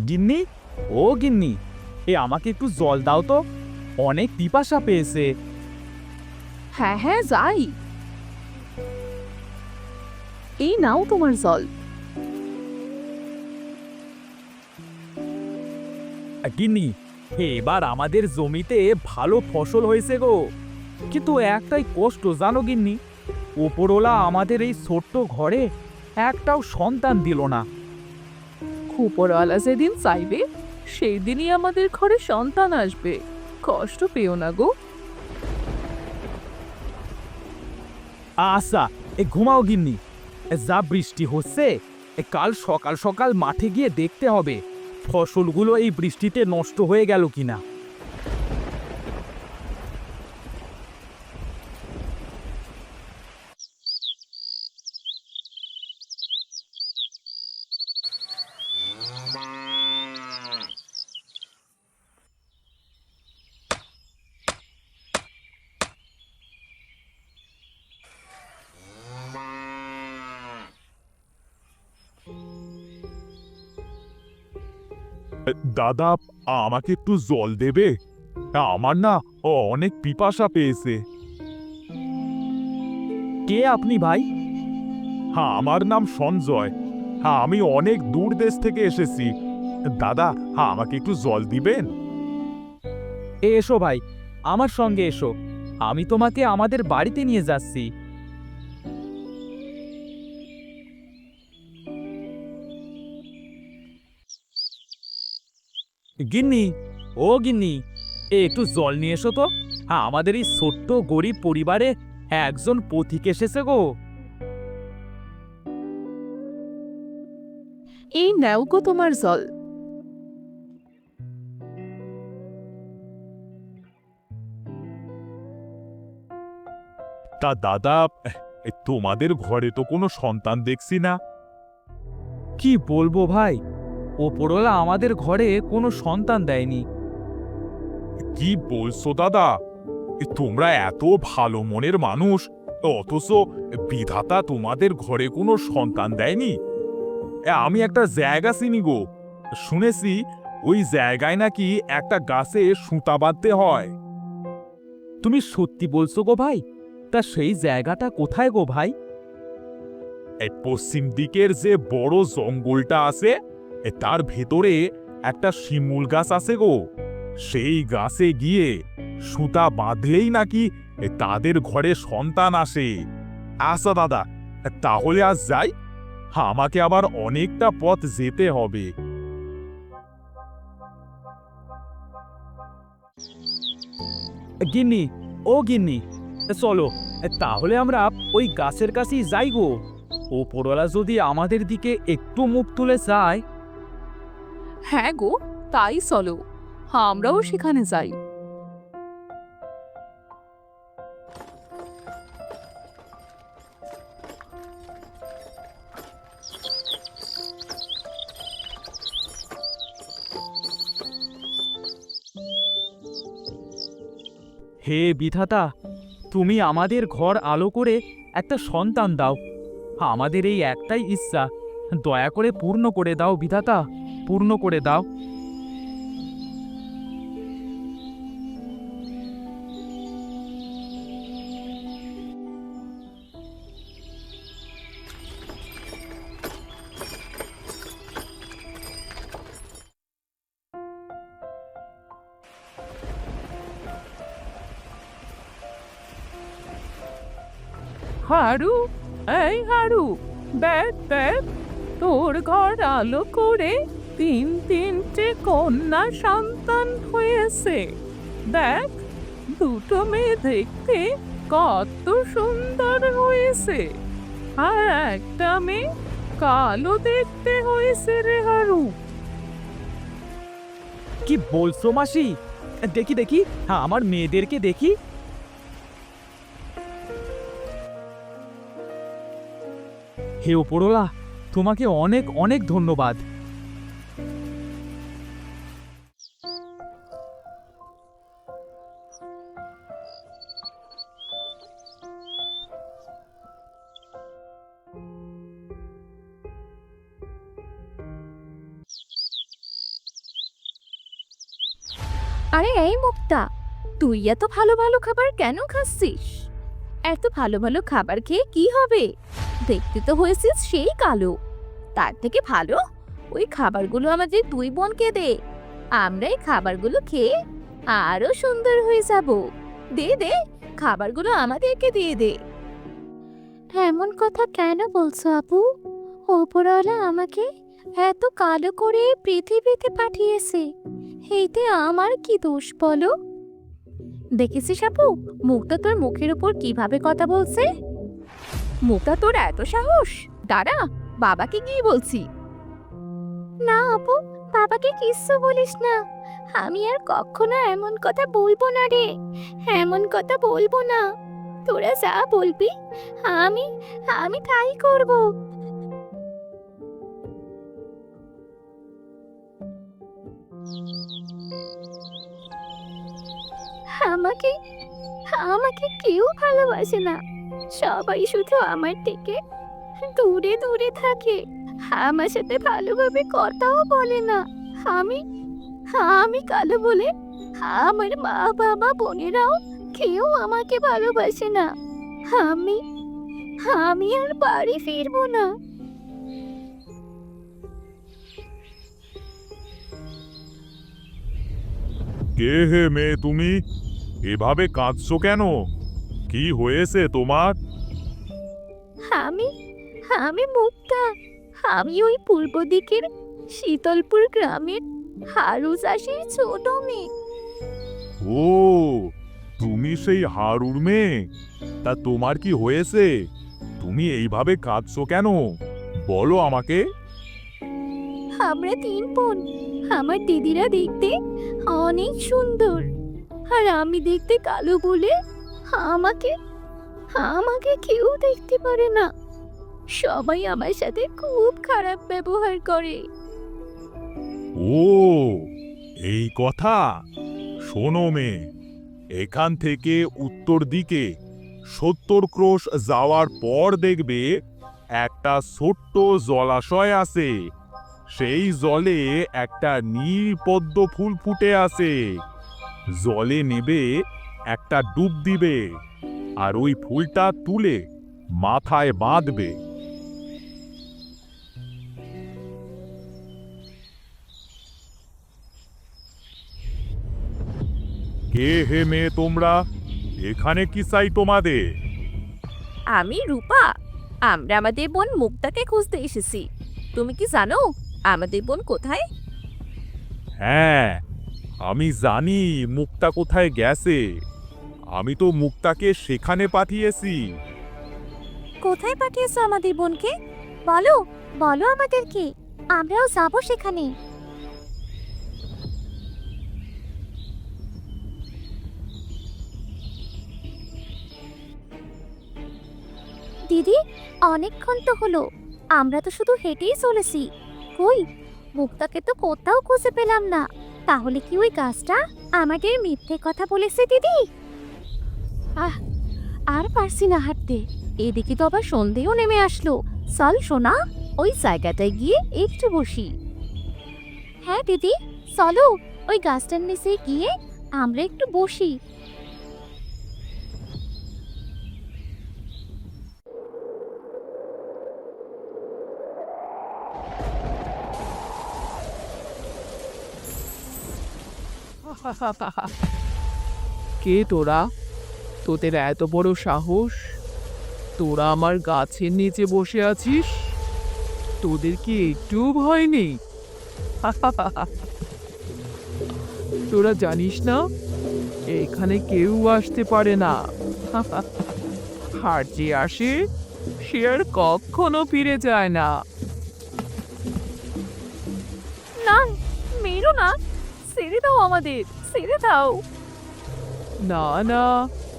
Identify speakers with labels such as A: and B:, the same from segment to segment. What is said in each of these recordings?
A: গিন্নি, ও গিন্নি, আমাকে একটু জল দাও তো, অনেক পিপাসা পেয়েছে।
B: হ্যাঁ হ্যাঁ যাই, এই নাও তোমার জল।
A: গিন্নি, এবার আমাদের জমিতে ভালো ফসল হয়েছে গো, কিন্তু একটাই কষ্ট জানো গিন্নি, ওপরওয়ালা আমাদের এই ছোট্ট ঘরে একটাও সন্তান দিল না।
B: উপরওয়ালা যেদিন চাইবে সেই দিনই আমাদের ঘরে সন্তান আসবে, কষ্ট পেও না গো।
A: আচ্ছা, ঘুমাও গিন্নি, যা বৃষ্টি হচ্ছে, কাল সকাল সকাল মাঠে গিয়ে দেখতে হবে ফসলগুলো এই বৃষ্টিতে নষ্ট হয়ে গেল কিনা।
C: দাদা, আমাকে একটু জল দেবে? আমার না অনেক পিপাসা পেয়েছে।
A: কে আপনি ভাই?
C: হ্যাঁ, আমার নাম সঞ্জয়। হ্যাঁ, আমি অনেক দূর দেশ থেকে এসেছি। দাদা, হ্যাঁ, আমাকে একটু জল দিবেন?
A: এসো ভাই, আমার সঙ্গে এসো, আমি তোমাকে আমাদের বাড়িতে নিয়ে যাচ্ছি। গিন্নি, ও গিন্নি, একটু জল নিয়ে এসো তো, আমাদের এই ছোট্ট গরিব পরিবারে একজন পথিক এসেছে গো।
B: এই নাও গো তোমার জল।
C: তা দাদা, তোমাদের ঘরে তো কোনো সন্তান দেখছি না।
A: কি বলবো ভাই, ওপরওয়ালা আমাদের ঘরে কোনো সন্তান দেয়নি।
C: কি বলছো দাদা? তোমরা এত ভালো মনের মানুষ, অথচ বিধাতা তোমাদের ঘরে কোনো সন্তান দেয়নি? আমি একটা জায়গা চিনি গো, শুনেছি ওই জায়গায় নাকি একটা গাছে সুতা বাঁধতে হয়।
A: তুমি সত্যি বলছো গো ভাই? তা সেই জায়গাটা কোথায় গো ভাই?
C: এই পশ্চিম দিকের যে বড় জঙ্গলটা আছে, তার ভেতরে একটা শিমুল গাছ আছে গো। সেই গাছে গিয়ে সুতা বাঁধলেই নাকি তাদের ঘরে সন্তান আসে। আচ্ছা দাদা, তাহলে আজ যাই, আমাকে আবার অনেকটা পথ যেতে হবে।
A: গিন্নি, ও গিন্নি, চলো, তাহলে আমরা ওই গাছের কাছেই যাই গো। ওপরওয়ালা যদি আমাদের দিকে একটু মুখ তুলে যায়।
B: হ্যাঁ গো, তাই চলো, আমরাও সেখানে যাই।
A: হে বিধাতা, তুমি আমাদের ঘর আলো করে একটা সন্তান দাও, আমাদের এই একটাই ইচ্ছা, দয়া করে পূর্ণ করে দাও বিধাতা, পূর্ণ করে দাও।
B: হারু, এই হারু, দেখ দেখ, তোর ঘর আলো করে তিনটে কন্যা সন্তান হয়েছে। দেখ, দুটো মেয়ে দেখতে কত সুন্দর হয়েছে, আর একটা মেয়ে কালো দেখতে হয়েছে রে হারু।
A: কি বলছো মাসি? দেখি দেখি, আমার মেয়েদেরকে দেখি। হে ওপরওয়ালা, তোমাকে অনেক অনেক ধন্যবাদ।
B: আরে এই মুক্তা, তুই এত ভালো ভালো খাবার কেন খাচ্ছিস? এত ভালো ভালো খাবার খেয়ে কি হবে? দেখতে তো হয়েছিস সেই কালো। তার থেকে ভালো ওই খাবারগুলো আমাদের দুই বোনকে দে। আমরা এই খাবারগুলো খেয়ে আরো সুন্দর হয়ে যাব। দে দে, খাবারগুলো আমাদেরকে দিয়ে দে। এমন কথা কেন বলছো আপু? ওপরওয়ালা আমাকে এত কালো করে পৃথিবীতে পাঠিয়েছে, এইতে আমার কি দোষ বলো? দেখেছিস আপু, মুক্তা তোর মুখের উপর কিভাবে কথা বলছে? মুক্তা, তোর এত সাহস! দাঁড়া, বাবাকে গিয়ে বলছি। না আপু, বাবাকে কিচ্ছু বলিস না। আমি আর কখনো এমন কথা বলবো না রে, এমন কথা বলবো না। তোরা যা বলবি আমি আমি তাই করব। আমাকে আমাকে কেউ ভালোবাসে না, সবাই শুধু আমার থেকে দূরে দূরে থাকে। আমার সাথে ভালোভাবে কথাও বলে না। আমি আমি কালো বলে আমার মা বাবা বোনেরাও কেউ আমাকে ভালোবাসে না। আমি আমি আর বাড়ি ফিরবো না।
C: কে হে মেয়ে তুমি? এভাবে কাঁদছো কেন? কি হয়েছে তোমার?
B: আমি আমি মুক্তা। আমি ওই পূর্ব দিকের শীতলপুর গ্রামের হারু চাষির ছোট মেয়ে।
C: ও, তুমি সেই হারুর মেয়ে? তা তোমার কি হয়েছে? তুমি এইভাবে কাঁদছো কেন? বলো আমাকে।
B: আমরা তিন বোন। আমার দিদিরা দেখতে অনেক সুন্দর, আর আমি দেখতে কালো বলে আমাকে আমাকে কেউ দেখতে পারে না। সবাই আমার সাথে খুব খারাপ ব্যবহার করে।
C: ও, এই কথা। শোনো মেয়ে, এখান থেকে উত্তর দিকে 70 ক্রোশ যাওয়ার পর দেখবে একটা ছোট্ট জলাশয় আছে। সেই জলে একটা নীল পদ্ম ফুল ফুটে আছে। জলে নেবে, একটা ডুব দিবে, আর ওই ফুলটা তুলে মাথায় বাঁধবে। কে হে মেয়ে তোমরা? এখানে কি চাই তোমাদের?
B: আমি রূপা। আমরা আমাদের বোন মুক্তাকে খুঁজতে এসেছি। তুমি কি জানো আমাদের বোন কোথায়?
C: হ্যাঁ, আমি জানি মুক্তা কোথায় গেছে। আমি তো মুক্তাকে সেখানে পাঠিয়েছি।
B: কোথায় পাঠিয়েছো আমাদের বোনকে? বলো, বলো আমাদেরকে, আমরাও যাবো সেখানে। দিদি, অনেকক্ষণ তো হলো, আমরা তো শুধু হেঁটেই চলেছি। কই, মুক্তাকে তো কোথাও খুঁজে পেলাম না। তাহলে কি ওই গাছটা আমাদের মিথ্যে কথা বলেছে দিদি? আর পারছি না হাঁটতে, এদিকে তো আবার সন্ধেও নেমে আসলো। চল সোনা, ওই জায়গাটায় গিয়ে একটু বসি। হ্যাঁ দিদি, চলো ওই গাছটার নিচে গিয়ে আমরা একটু বসি।
A: কে তোরা? তোদের এত বড় সাহস? তোরা আমার গাছের নিচে বসে আছিস? তোদের কি একটু ভয় নেই? তোরা জানিস না এখানে কেউ আসতে পারে না। আর যে আসে সে আর কখনো ফিরে যায় না।
B: না, মেরো না, ছেড়ে দাও আমাদের, ছেড়ে দাও।
A: না না,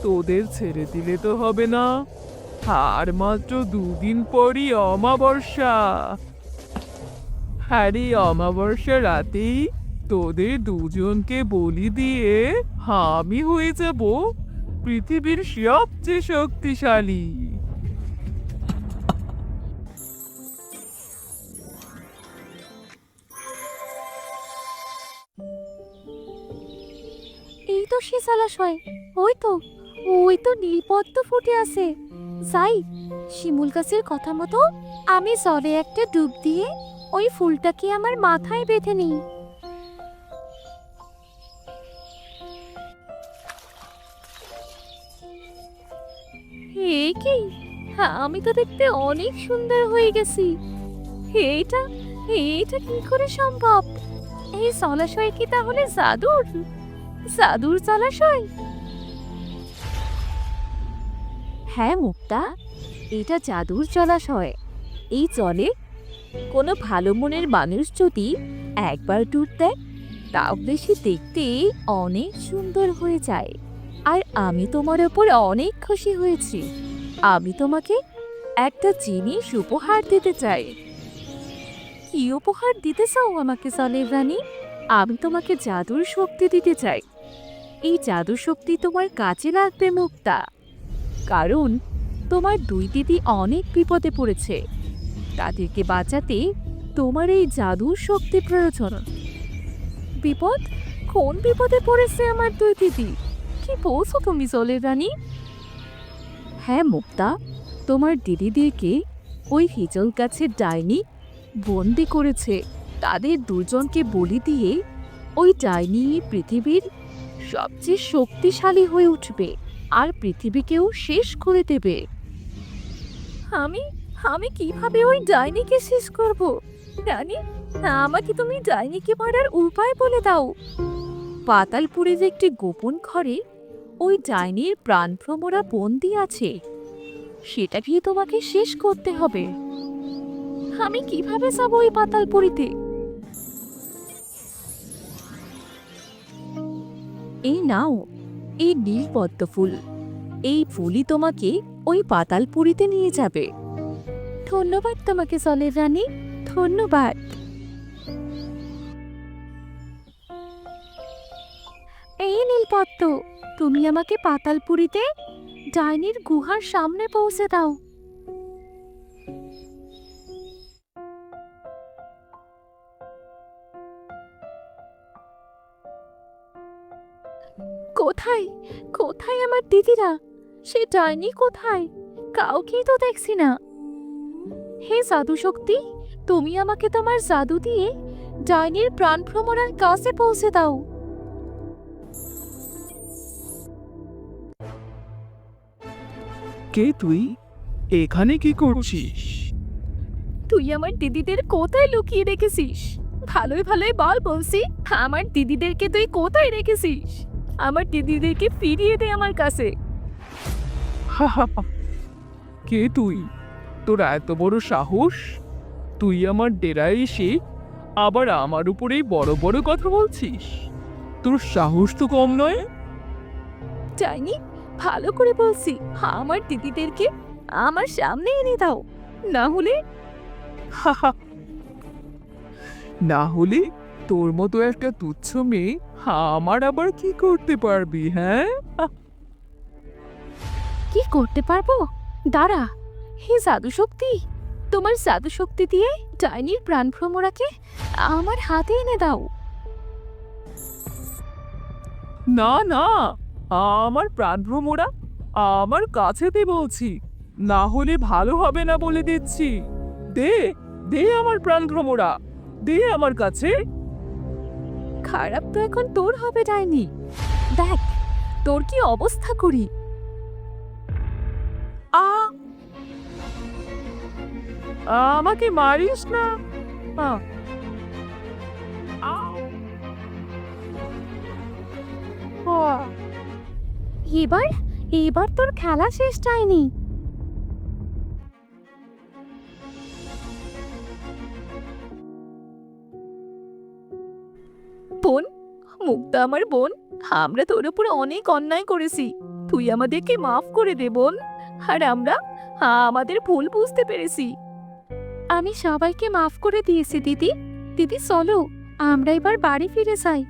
A: তোদের ছেড়ে দিলে তো হবে না। আর মাত্র 2 দিন পরই অমাবস্যা। আর এই অমাবস্যা রাতেই তোদের দুজনকে বলি দিয়ে আমি হয়ে যাব পৃথিবীর সবচেয়ে শক্তিশালী।
B: সে জলাশয়। ওই তো নীলপদ্ম ফুটে আছে। যাই, শিমুল গাছের কথা মতো আমি জলে একটা ডুব দিয়ে ওই ফুলটাকে আমার মাথায় বেঁধে নিই। এই কি, আমি তো দেখতে অনেক সুন্দর হয়ে গেছি। এইটা এইটা কি করে সম্ভব? এই জলাশয় কি তাহলে জাদুর জলাশয়? হ্যাঁ মুক্তা, এটা জাদুর জলাশয়। এই জলে কোনো ভালো মনের মানুষ যদি একবার ডুব দেয় তাহলে সে দেখতে অনেক সুন্দর হয়ে যায়। আর আমি তোমার ওপর অনেক খুশি হয়েছি। আমি তোমাকে একটা জিনিস উপহার দিতে চাই। কি উপহার দিতে চাও আমাকে জলের রানী? আমি তোমাকে জাদুর শক্তি দিতে চাই। এই জাদুর শক্তি তোমার কাজে লাগবে মুক্তা, কারণ তোমার দুই দিদি অনেক বিপদে পড়েছে। তাদেরকে বাঁচাতে তোমার এই জাদুর শক্তি প্রয়োজন। বিপদ? কোন বিপদে পড়েছে আমার দুই দিদি? কি বলছো তুমি জলের রানী? হ্যাঁ মুক্তা, তোমার দিদিদেরকে ওই হিজল গাছের ডাইনি বন্দি করেছে। তাদের দুজনকে বলি দিয়ে ওই ডাইনি পৃথিবীর সবচেয়ে শক্তিশালী হয়ে উঠবে আর পৃথিবীকেও শেষ করে দেবে। আমি আমি কিভাবে ওই ডাইনিকে শেষ করব? রানী, আমাকে তুমি ডাইনিকে মারার উপায় বলে দাও। পাতালপুরের একটি গোপন ঘরে ওই ডাইনির প্রাণভ্রমরা বন্দি আছে। সেটাকে তোমাকে শেষ করতে হবে। আমি কিভাবে যাব ওই পাতালপুরীতে? এই নাও, এই নীলপদ্ম ফুল। এই ফুলই তোমাকে ওই পাতালপুরীতে নিয়ে যাবে। ধন্যবাদ তোমাকে জলের রানী, ধন্যবাদ। এই নীলপদ্ম, তুমি আমাকে পাতালপুরীতে ডাইনির গুহার সামনে পৌঁছে দাও। কোথায় কোথায় আমার দিদিরা? সে ডাইনি কোথায়? কাউকেই তো দেখছি না। হে জাদু শক্তি, তুমি আমাকে তোমার জাদু দিয়ে ডাইনির প্রাণভ্রমরার কাছে পৌঁছে দাও।
A: কে তুই? এখানে কি করছিস?
B: তুই আমার দিদিদের কোথায় লুকিয়ে রেখেছিস? ভালোই ভালোই বল বলছি, আমার দিদিদেরকে তুই কোথায় রেখেছিস? আমার দিদিদেরকে ফিরিয়ে দে আমার কাছে।
A: কে তুই? তোর এত বড় সাহস? তুই আমার ডেরায় এসে আবার আমার উপরেই বড় বড় কথা বলছিস? তোর সাহস তো কম নয়।
B: জানি, ভালো করে বলছি, আমার দিদিদেরকে আমার সামনে এনে দাও, না হলে
A: না হলে তোর মতো একটা তুচ্ছ মেয়ে আমার আবার কি করতে পারবি? হ্যাঁ,
B: কি করতে পারবো? দাঁড়া, হে জাদু শক্তি, তোমার জাদু শক্তি দিয়ে ডাইনির প্রাণভ্রমরাকে আমার হাতে এনে দাও।
A: না না, আমার প্রাণভ্রমরা আমার কাছে দে বলছি, না হলে ভালো হবে না বলে দিচ্ছি। দে দে আমার প্রাণভ্রমরা, দে আমার কাছে।
B: খারাপ তো এখন তোর হবে ডাইনি, দেখ তোর কি অবস্থা করি।
A: আ আমাকে মারিস না। আ, আ, আ।
B: এবার এবার তোর খেলা শেষ ডাইনি। বোন, মুক্তা আমার বোন, আমরা তোর উপর অনেক অন্যায় করেছি, তুই আমাদেরকে মাফ করে দে বোন। আর আমরা আমাদের ভুল বুঝতে পেরেছি। আমি সবাইকে মাফ করে দিয়েছি দিদি। দিদি চলো, আমরা এবার বাড়ি ফিরে যাই।